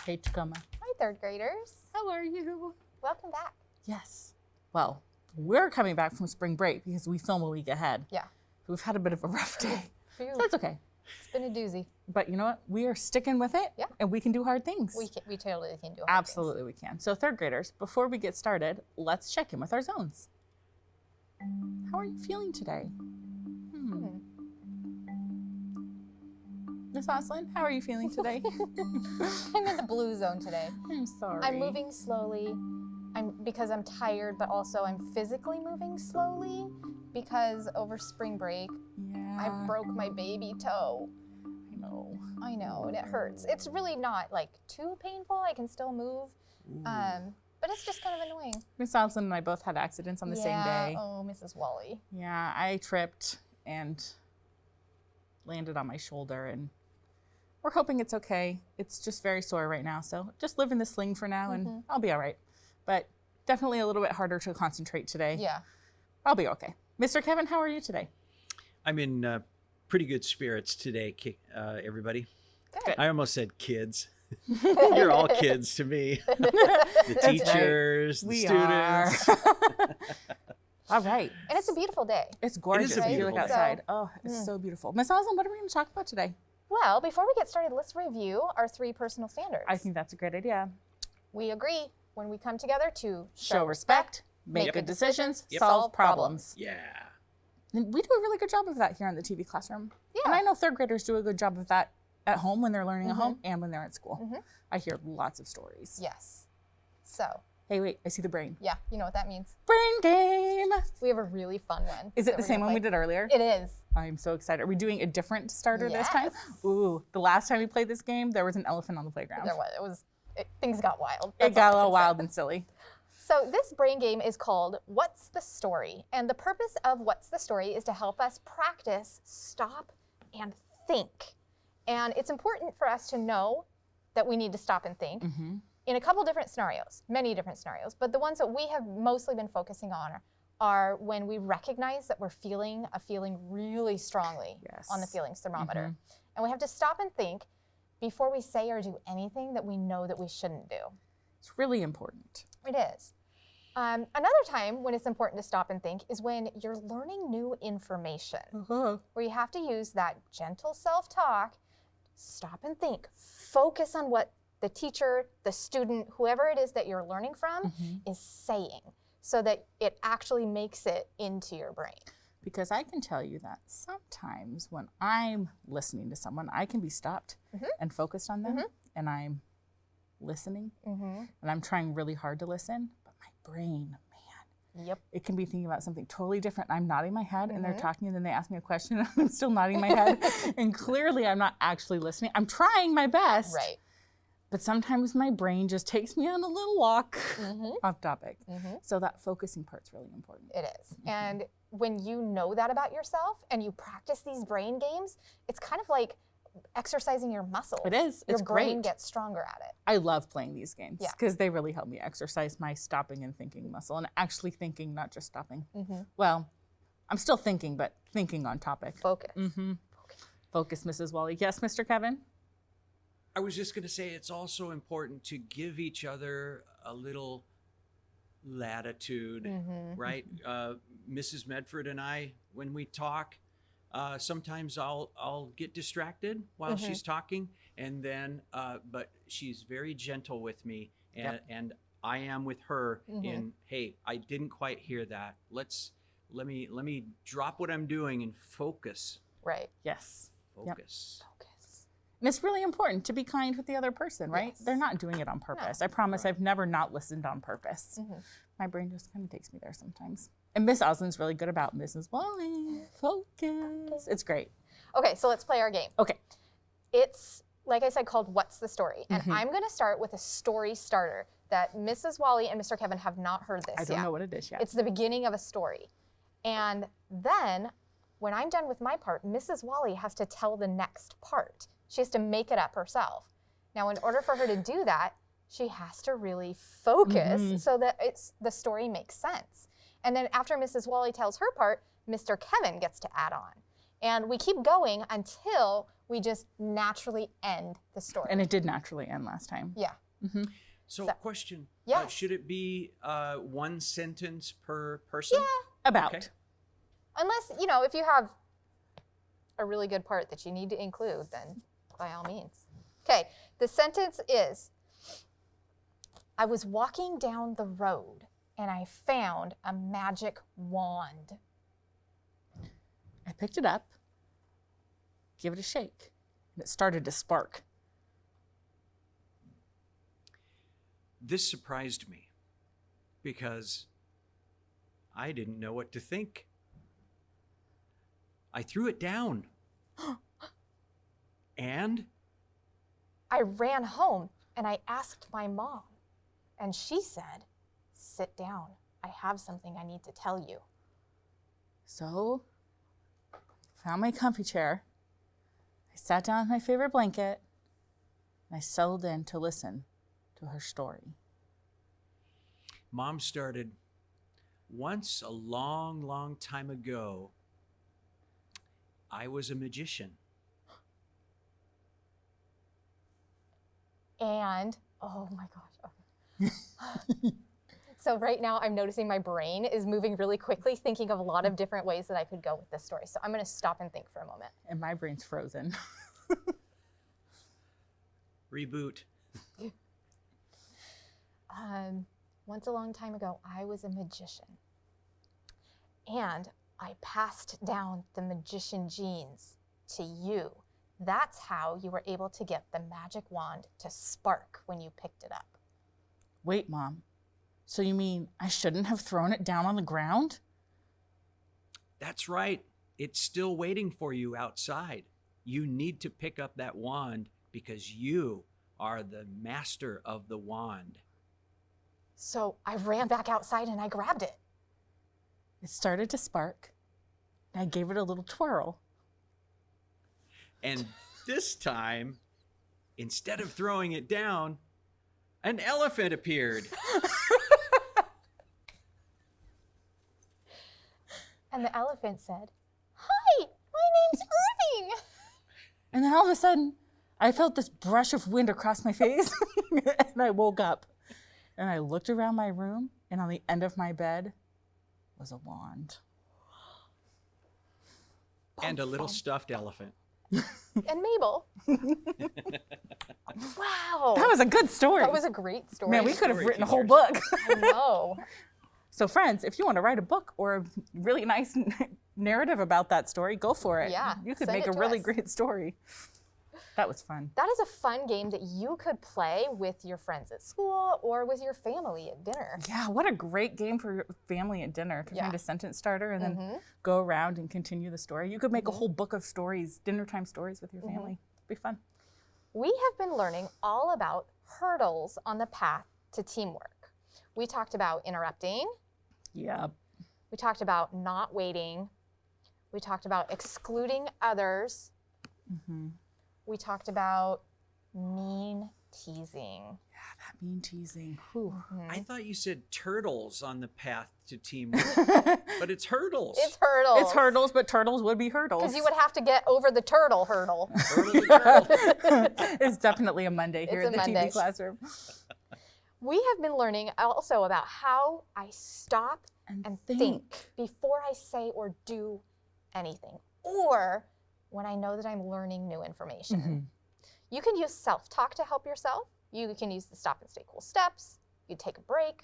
Hey, Tacoma. Hi, third graders. How are you? Welcome back. Yes. Well, we're coming back from spring break because we film a week ahead. Yeah. We've had a bit of a rough day. Phew. That's okay. It's been a doozy. But you know what? We are sticking with it. Yeah. And we can do hard things. We totally can do hard Absolutely we can. So third graders, before we get started, let's check in with our zones. How are you feeling today? Miss Oslin, how are you feeling today? I'm in the blue zone today. I'm sorry. I'm moving slowly. Because I'm tired, but also I'm physically moving slowly because over spring break, I broke my baby toe. I know, and it hurts. It's really not like too painful. I can still move, but it's just kind of annoying. Miss Oslin and I both had accidents on the same day. Oh, Mrs. Wally. Yeah, I tripped and landed on my shoulder, and we're hoping it's okay. It's just very sore right now, so just live in the sling for now, and I'll be all right. But definitely a little bit harder to concentrate today. Yeah. I'll be okay. Mr. Kevin, how are you today? I'm in pretty good spirits today, everybody. Good. I almost said kids. You're all kids to me. The teachers, the students. All right. And it's a beautiful day. It's gorgeous. It is a if you beautiful look day. outside. Oh, it's so beautiful. Miss Oslin, what are we going to talk about today? Well, before we get started, let's review our 3 personal standards. I think that's a great idea. We agree when we come together to Show respect, make good decisions, solve problems. Yeah. And we do a really good job of that here in the TV classroom. Yeah. And I know third graders do a good job of that at home when they're learning at home and when they're at school. I hear lots of stories. Yes. So, Hey, wait, I see the brain. yeah, you know what that means. Brain game! We have a really fun one. Is it that the we're same gonna one we play. did earlier? It is. I'm so excited. Are we doing a different starter this time? Yes. Ooh, the last time we played this game, there was an elephant on the playground. Things got wild. It That's got a all I little can wild say. and silly. So this brain game is called What's the Story? And the purpose of What's the Story is to help us practice, stop, and think. And it's important for us to know that we need to stop and think in a couple different scenarios, many different scenarios. But the ones that we have mostly been focusing on are when we recognize that we're feeling a feeling really strongly on the feelings thermometer. And we have to stop and think before we say or do anything that we know that we shouldn't do. It's really important. It is. Another time when it's important to stop and think is when you're learning new information, where you have to use that gentle self-talk, stop and think, focus on what the teacher, the student, whoever it is that you're learning from is saying so that it actually makes it into your brain. Because I can tell you that sometimes when I'm listening to someone, I can be stopped and focused on them, and I'm listening, and I'm trying really hard to listen, but my brain, man, it can be thinking about something totally different. I'm nodding my head, and they're talking, and then they ask me a question, and I'm still nodding my head, and clearly I'm not actually listening. I'm trying my best. Right. But sometimes my brain just takes me on a little walk off topic. So that focusing part's really important. It is. And when you know that about yourself and you practice these brain games, it's kind of like exercising your muscles. It is. It's your brain great. gets stronger at it. I love playing these games Yeah. because they really help me exercise my stopping and thinking muscle, and actually thinking, not just stopping. Well, I'm still thinking, but thinking on topic. Focus. Focus, Mrs. Wally. Yes, Mr. Kevin? I was just going to say it's also important to give each other a little latitude, right? Mrs. Medford and I, when we talk, sometimes I'll get distracted while she's talking, and then, but she's very gentle with me, and I am with her in, hey, I didn't quite hear that. Let me drop what I'm doing and focus. Right. Yes. Focus. And it's really important to be kind with the other person, right? Yes. They're not doing it on purpose. I promise I've never not listened on purpose. My brain just kind of takes me there sometimes. And Miss Oslin's really good about Mrs. Wally. Focus. It's great. Okay, so let's play our game. Okay. It's, like I said, called What's the Story? And I'm going to start with a story starter that Mrs. Wally and Mr. Kevin have not heard this yet. I don't know what it is yet. It's the beginning of a story. And then, when I'm done with my part, Mrs. Wally has to tell the next part. She has to make it up herself. Now, in order for her to do that, she has to really focus so that the story makes sense. And then after Mrs. Wally tells her part, Mr. Kevin gets to add on. And we keep going until we just naturally end the story. And it did naturally end last time. Yeah. So, So- question. Yes. Should it be one sentence per person? Yeah. About. Okay. Unless, if you have a really good part that you need to include, then by all means. Okay, the sentence is, I was walking down the road and I found a magic wand. I picked it up, gave it a shake, and it started to spark. This surprised me because I didn't know what to think. I threw it down. And I ran home and I asked my mom, and she said, sit down. I have something I need to tell you. So, found my comfy chair. I sat down with my favorite blanket, and I settled in to listen to her story. Mom started, once a long, long time ago, I was a magician. And, oh my gosh. So right now I'm noticing my brain is moving really quickly, thinking of a lot of different ways that I could go with this story. So I'm going to stop and think for a moment. And my brain's frozen. Reboot. Once a long time ago, I was a magician. And I passed down the magician genes to you. That's how you were able to get the magic wand to spark when you picked it up. Wait, Mom. So you mean I shouldn't have thrown it down on the ground? That's right. It's still waiting for you outside. You need to pick up that wand because you are the master of the wand. So I ran back outside and I grabbed it. It started to spark. And I gave it a little twirl. And this time, instead of throwing it down, an elephant appeared. And the elephant said, hi, my name's Irving. And then all of a sudden, I felt this brush of wind across my face. And I woke up. And I looked around my room, and on the end of my bed was a wand. And a little stuffed elephant. And Mabel. Wow. That was a good story. That was a great story. Man, we could have Story written a whole teachers. book. I know. So friends, if you want to write a book or a really nice narrative about that story, go for it. Yeah, You could send make it a to really us. great story. That was fun. That is a fun game that you could play with your friends at school or with your family at dinner. Yeah, what a great game for your family at dinner to find Yeah. a sentence starter and then go around and continue the story. You could make a whole book of stories, dinner time stories with your family. It'd be fun. We have been learning all about hurdles on the path to teamwork. We talked about interrupting. Yeah. We talked about not waiting. We talked about excluding others. We talked about mean teasing. That mean teasing. Whew. I thought you said turtles on the path to teamwork, but it's hurdles. It's hurdles. It's hurdles, but turtles would be hurdles. Because you would have to get over the turtle hurdle. Hurdle the turtle. It's definitely a Monday here It's in a the Monday. TV classroom. We have been learning also about how I stop and think before I say or do anything, or when I know that I'm learning new information. You can use self-talk to help yourself. You can use the stop and stay cool steps. You take a break.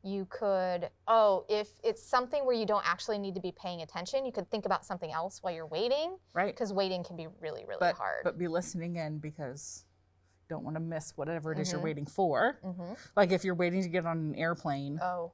You could, if it's something where you don't actually need to be paying attention, you could think about something else while you're waiting, Right. because waiting can be really, really But, hard. but be listening in because you don't want to miss whatever it is you're waiting for. Mm-hmm. Like if you're waiting to get on an airplane Oh,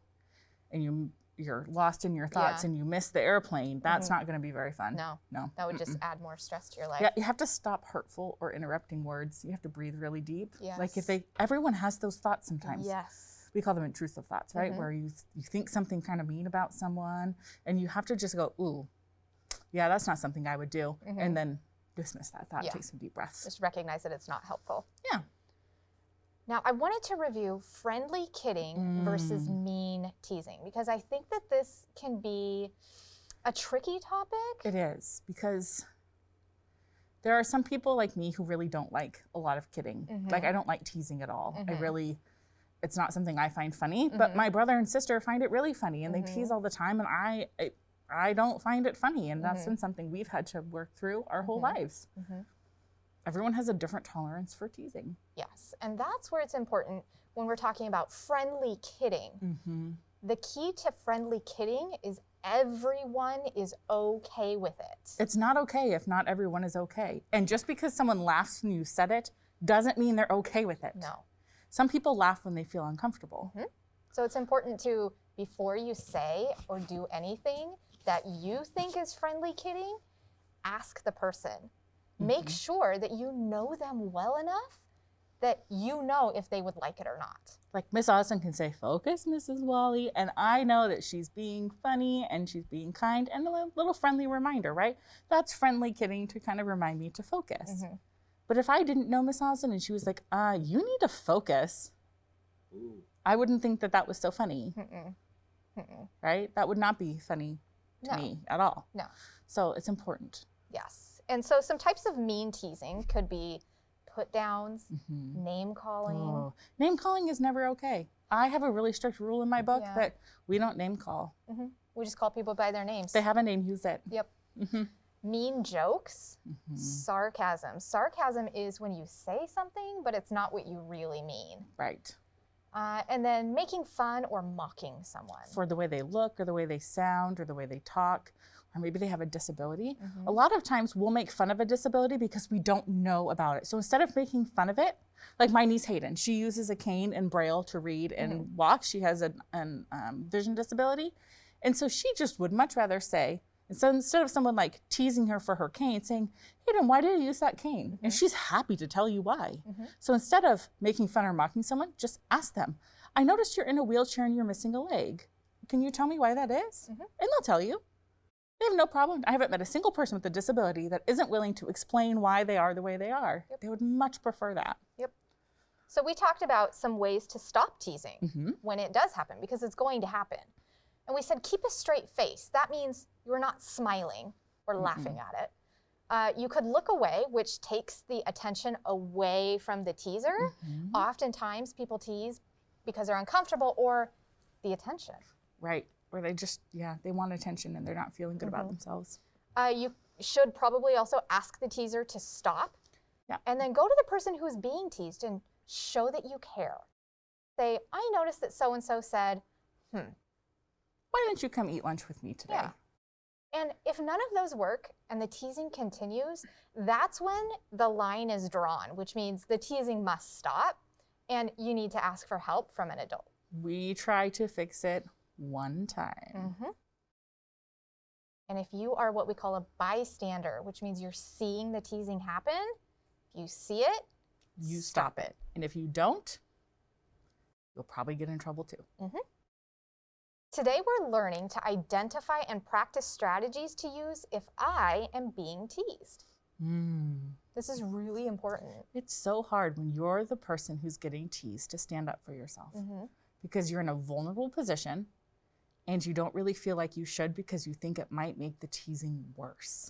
and you're lost in your thoughts Yeah. and you miss the airplane, that's not going to be very fun. no. No. That would just add more stress to your life. Yeah, you have to stop hurtful or interrupting words. You have to breathe really deep. Like if Yes. everyone has those thoughts sometimes. Yes. We call them intrusive thoughts, right? Where you think something kind of mean about someone and you have to just go, ooh, yeah, that's not something I would do. And then dismiss that thought, Yeah. take some deep breaths. Just recognize that it's not helpful. Yeah. Now, I wanted to review friendly kidding versus mean teasing, because I think that this can be A tricky topic? It is, because there are some people like me who really don't like a lot of kidding. Like, I don't like teasing at all. It's not something I find funny, but my brother and sister find it really funny, and they tease all the time, and I don't find it funny, and that's been something we've had to work through our whole lives. Everyone has a different tolerance for teasing. Yes, and that's where it's important when we're talking about friendly kidding. The key to friendly kidding is everyone is okay with it. It's not okay if not everyone is okay. And just because someone laughs when you said it doesn't mean they're okay with it. No. Some people laugh when they feel uncomfortable. So it's important to, before you say or do anything that you think is friendly kidding, ask the person. Make sure that you know them well enough that you know if they would like it or not. Like Miss Austin can say, "Focus, Mrs. Wally," and I know that she's being funny and she's being kind, and a little friendly reminder, right? That's friendly kidding to kind of remind me to focus. But if I didn't know Miss Austin and she was like, "You need to focus," I wouldn't think that that was so funny, right? That would not be funny to me at all. No. So it's important. Yes. And so some types of mean teasing could be put downs, name calling. Oh, name calling is never okay. I have a really strict rule in my book that we don't name call. We just call people by their names. They have a name, use it. Yep. Mean jokes, sarcasm. Sarcasm is when you say something, but it's not what you really mean. Right. And then making fun or mocking someone. For the way they look or the way they sound or the way they talk, or maybe they have a disability. A lot of times we'll make fun of a disability because we don't know about it. So instead of making fun of it, like my niece Hayden, she uses a cane and Braille to read and walk. She has a vision disability. And so she just would much rather say, and so instead of someone like teasing her for her cane, saying, "Hayden, why did you use that cane?" And she's happy to tell you why. So instead of making fun or mocking someone, just ask them, "I noticed you're in a wheelchair and you're missing a leg. Can you tell me why that is?" And they'll tell you. They have no problem. I haven't met a single person with a disability that isn't willing to explain why they are the way they are. They would much prefer that. So we talked about some ways to stop teasing when it does happen, because it's going to happen. And we said keep a straight face. That means you're not smiling or laughing at it. You could look away, which takes the attention away from the teaser. Oftentimes people tease because they're uncomfortable or the attention. Right. Or they just, they want attention and they're not feeling good about themselves. You should probably also ask the teaser to stop. And then go to the person who is being teased and show that you care. Say, "I noticed that so-and-so said, why don't you come eat lunch with me today?" And if none of those work and the teasing continues, that's when the line is drawn, which means the teasing must stop and you need to ask for help from an adult. We try to fix it one time. And if you are what we call a bystander, which means you're seeing the teasing happen, if you see it, you stop it. And if you don't, you'll probably get in trouble too. Today we're learning to identify and practice strategies to use if I am being teased. This is really important. It's so hard when you're the person who's getting teased to stand up for yourself because you're in a vulnerable position and you don't really feel like you should because you think it might make the teasing worse.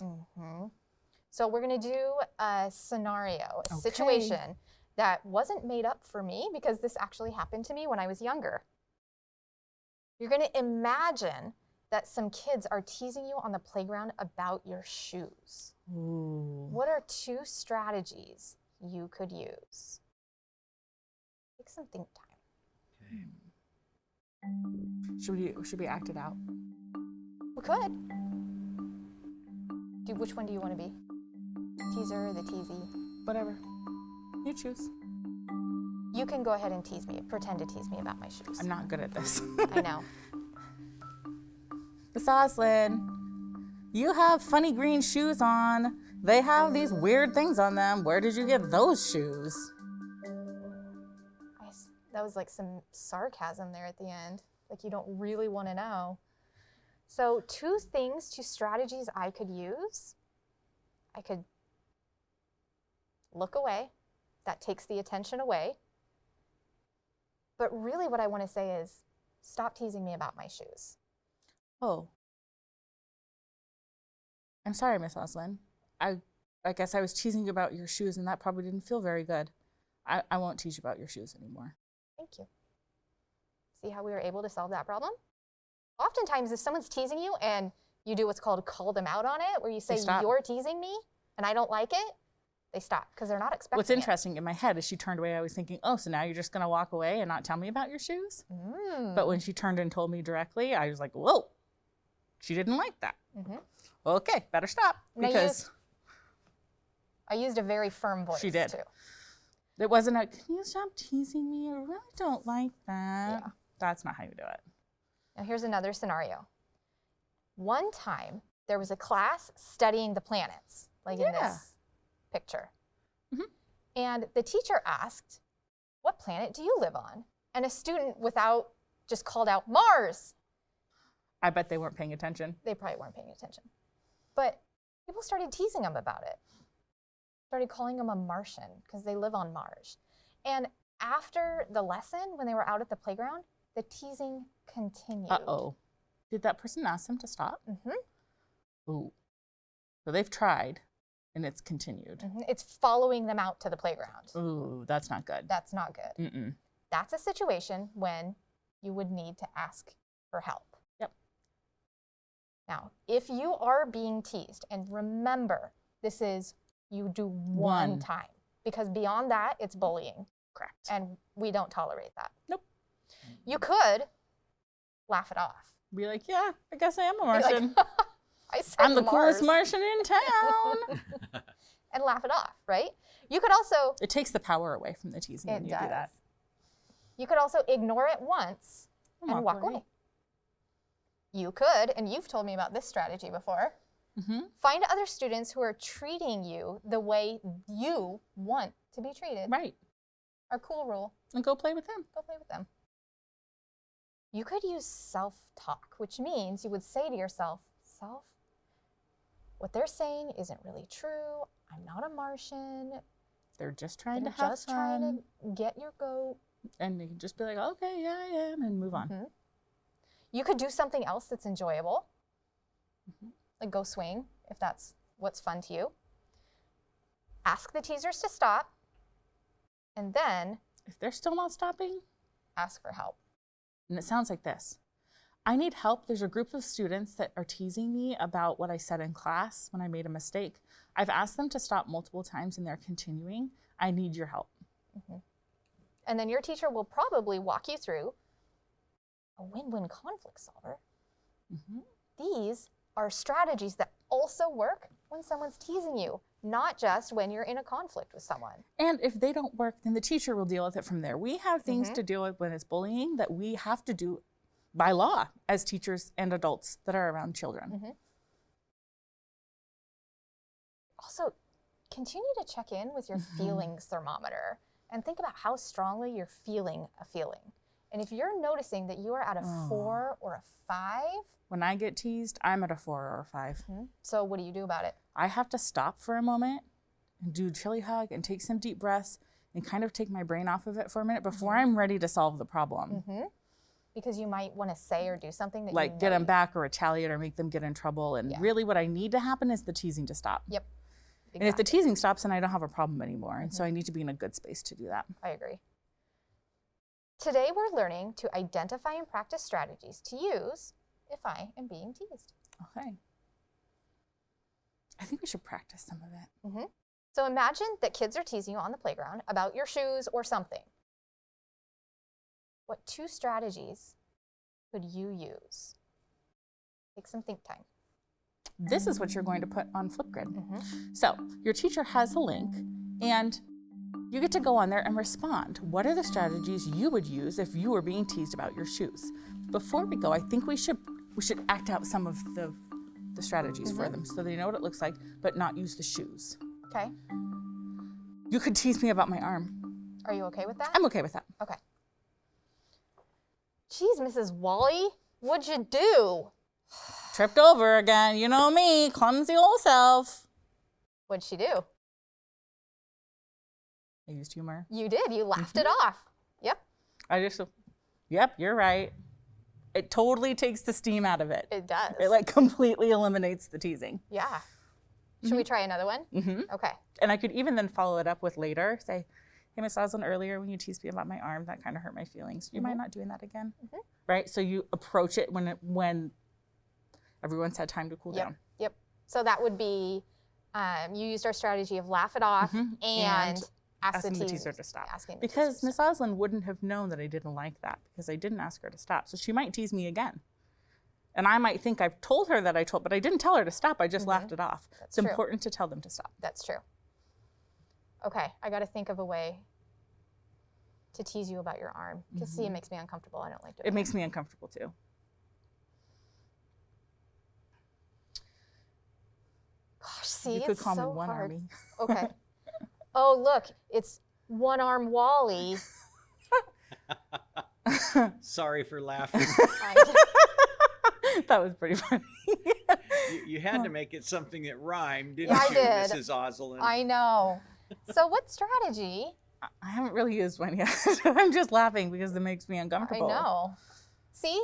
So we're going to do a scenario, a situation that wasn't made up for me because this actually happened to me when I was younger. You're going to imagine that some kids are teasing you on the playground about your shoes. What are 2 strategies you could use? Take some think time. Should we act it out? We could. Which one do you want to be? Teaser, the teasy? Whatever. You choose. You can go ahead and tease me, pretend to tease me about my shoes. I'm not good at this. I know. Miss Oslin, you have funny green shoes on. They have these weird things on them. Where did you get those shoes? That was like some sarcasm there at the end. Like you don't really want to know. So 2 strategies I could use. I could look away. That takes the attention away. But really what I want to say is, stop teasing me about my shoes. Oh. I'm sorry, Miss Oslin. I guess I was teasing you about your shoes, and that probably didn't feel very good. I won't tease you about your shoes anymore. Thank you. See how we were able to solve that problem? Oftentimes, if someone's teasing you and you do what's called call them out on it, where you say, you're teasing me and I don't like it, they stop because they're not expecting What's interesting in my head is she turned away, I was thinking, oh, so now you're just going to walk away and not tell me about your shoes? But when she turned and told me directly, I was like, whoa, she didn't like that. Okay, better stop. Because I used a very firm voice. She did. Too. It wasn't a, can you stop teasing me? I really don't like that. Yeah. That's not how you do it. Now here's another scenario. One time, there was a class studying the planets, like in this picture. And the teacher asked, what planet do you live on? And a student just called out, Mars. I bet they weren't paying attention. They probably weren't paying attention. But people started teasing them about it. Started calling them a Martian because they live on Mars. And after the lesson, when they were out at the playground, the teasing continued. Uh-oh. Did that person ask them to stop? Ooh. So they've tried, and it's continued. It's following them out to the playground. Ooh, that's not good. That's not good. That's a situation when you would need to ask for help. Yep. Now, if you are being teased, and remember, this is you do one time, because beyond that, it's bullying. Correct. And we don't tolerate that. Nope. You could laugh it off. Be like, yeah, I guess I am a Martian. Like, I'm the coolest Martian in town. And laugh it off, right? You could also... It takes the power away from the teasing when you do that. You could also ignore it once and walk away. You could, and you've told me about this strategy before, find other students who are treating you the way you want to be treated. Right. Our cool rule. And go play with them. Go play with them. You could use self-talk, which means you would say to yourself, self, what they're saying isn't really true. I'm not a Martian. They're just trying to have just fun. trying to get your goat. And you can just be like, okay, yeah, I am, and move on. You could do something else that's enjoyable, like go swing, if that's what's fun to you. Ask the teasers to stop, and then... If they're still not stopping, ask for help. And it sounds like this. I need help. There's a group of students that are teasing me about what I said in class when I made a mistake. I've asked them to stop multiple times and they're continuing. I need your help. And then your teacher will probably walk you through a win-win conflict solver. These are strategies that also work when someone's teasing you, not just when you're in a conflict with someone. And if they don't work, then the teacher will deal with it from there. We have things to deal with when it's bullying that we have to do by law as teachers and adults that are around children. Also, continue to check in with your feelings thermometer and think about how strongly you're feeling a feeling. And if you're noticing that you are at a 4 or a 5. When I get teased, I'm at a 4 or a 5. So what do you do about it? I have to stop for a moment and do a chilly hug and take some deep breaths and kind of take my brain off of it for a minute before I'm ready to solve the problem. Because you might want to say or do something that like get them back or retaliate or make them get in trouble. And really what I need to happen is the teasing to stop. Yep. Exactly. And if the teasing stops, then I don't have a problem anymore. And so I need to be in a good space to do that. I agree. Today we're learning to identify and practice strategies to use if I am being teased. Okay. I think we should practice some of it. So imagine that kids are teasing you on the playground about your shoes or something. What 2 strategies could you use? Take some think time. This is what you're going to put on Flipgrid. So your teacher has a link and you get to go on there and respond. What are the strategies you would use if you were being teased about your shoes? Before we go, I think we should act out some of the strategies for them so they know what it looks like, but not use the shoes. Okay. You could tease me about my arm. Are you okay with that? I'm okay with that. Okay. Geez, Mrs. Wally, what'd you do? Tripped over again. You know me, clumsy old self. What'd she do? I used humor. You did. You laughed it off. Yep. Yep, you're right. It totally takes the steam out of it. It does. It like completely eliminates the teasing. Yeah. Should we try another one? Okay. And I could even then follow it up with later, say, hey, Miss Oslin, earlier when you teased me about my arm, that kind of hurt my feelings. You mind not doing that again? Right? So you approach it when everyone's had time to cool down. Yep. So that would be, you used our strategy of laugh it off and ask the teaser to stop. Because Miss Oslin wouldn't have known that I didn't like that because I didn't ask her to stop. So she might tease me again. And I might think I've told her that but I didn't tell her to stop. I just laughed it off. It's important to tell them to stop. That's true. Okay, I got to think of a way to tease you about your arm. Because see, it makes me uncomfortable. I don't like doing it. It makes me uncomfortable too. Gosh, see, you could it's call so me one hard. army. Okay. Oh, look, it's one arm Wally. Sorry for laughing. That was pretty funny. You had to make it something that rhymed, didn't Yeah, you, I did. Mrs. Oslin? I know. So what strategy? I haven't really used one yet. I'm just laughing because it makes me I uncomfortable. know. See,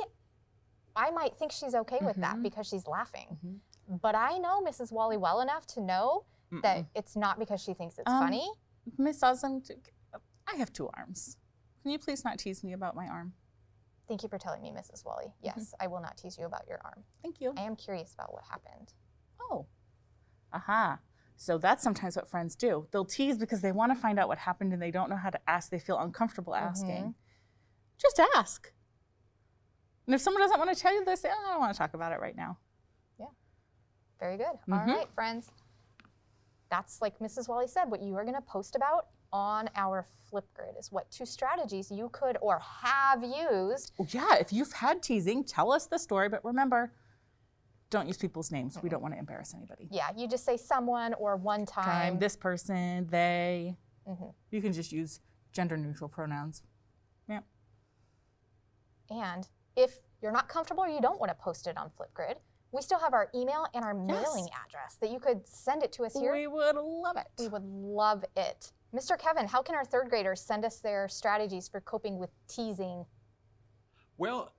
I might think she's okay with that because she's laughing. But I know Mrs. Wally well enough to know that it's not because she thinks it's funny. Miss Oslin, I have 2 arms. Can you please not tease me about my arm? Thank you for telling me, Mrs. Wally. Yes, I will not tease you about your arm. Thank you. I am curious about what happened. Oh. Aha. So that's sometimes what friends do. They'll tease because they want to find out what happened and they don't know how to ask. They feel uncomfortable asking. Just ask. And if someone doesn't want to tell you, they say, oh, I don't want to talk about it right now. Yeah. Very good. All right, friends. That's like Mrs. Wally said, what you are going to post about on our Flipgrid is what 2 strategies you could or have used. Well, yeah, if you've had teasing, tell us the story. But remember, don't use people's names. We don't want to embarrass anybody. Yeah, you just say someone or one time. This person, they. You can just use gender neutral pronouns. Yeah. And if you're not comfortable or you don't want to post it on Flipgrid, we still have our email and our mailing address that you could send it to us here. We would love it. We would love it. Mr. Kevin, how can our 3rd graders send us their strategies for coping with teasing? Well,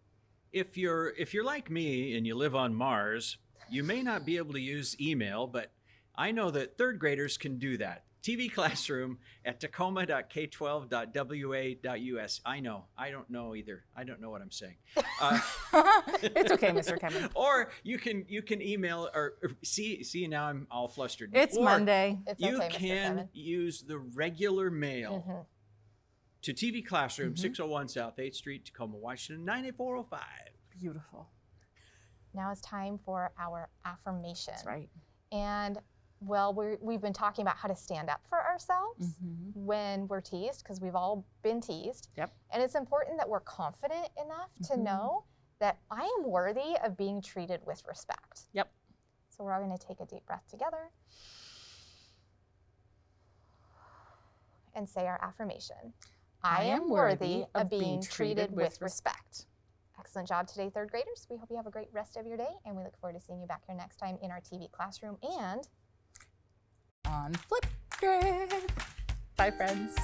if you're like me and you live on Mars, you may not be able to use email, but I know that 3rd graders can do that. TV Classroom at tacoma.k12.wa.us. I know. I don't know either. I don't know what I'm saying. It's okay, Mr. Kevin. Or you can email or see now I'm all flustered. It's Monday. It's You okay, Mr. can Kevin. use the regular mail to TV Classroom, 601 South 8th Street, Tacoma, Washington, 98405. Beautiful. Now it's time for our affirmation. That's right. And well, we've been talking about how to stand up for ourselves when we're teased, because we've all been teased. Yep. And it's important that we're confident enough to know that I am worthy of being treated with respect. Yep. So we're all going to take a deep breath together and say our affirmation. I am worthy of being treated with respect. Excellent job today, 3rd graders. We hope you have a great rest of your day, and we look forward to seeing you back here next time in our TV classroom and on Flipgrid. Bye, friends.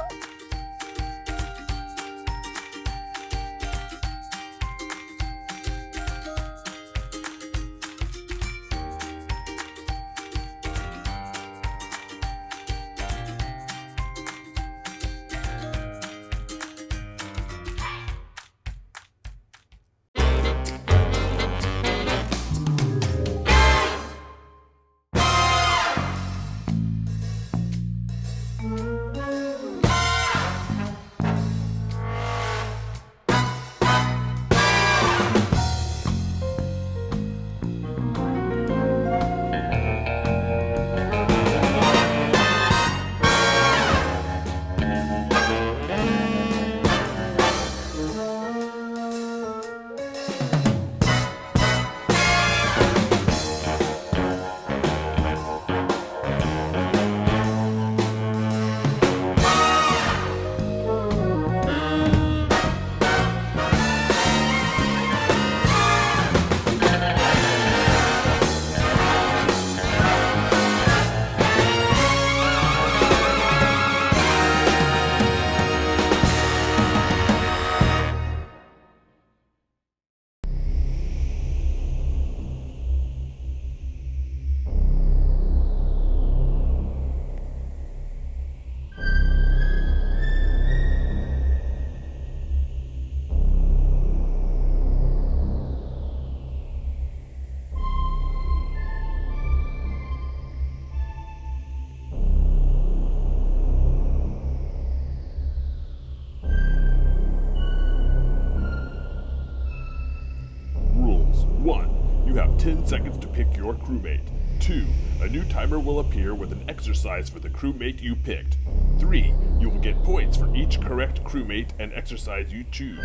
10 seconds to pick your crewmate. 2. A new timer will appear with an exercise for the crewmate you picked. 3. You will get points for each correct crewmate and exercise you choose.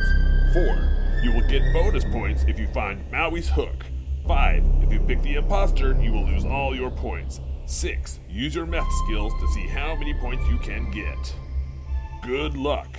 4. You will get bonus points if you find Maui's hook. 5. If you pick the imposter, you will lose all your points. 6. Use your math skills to see how many points you can get. Good luck.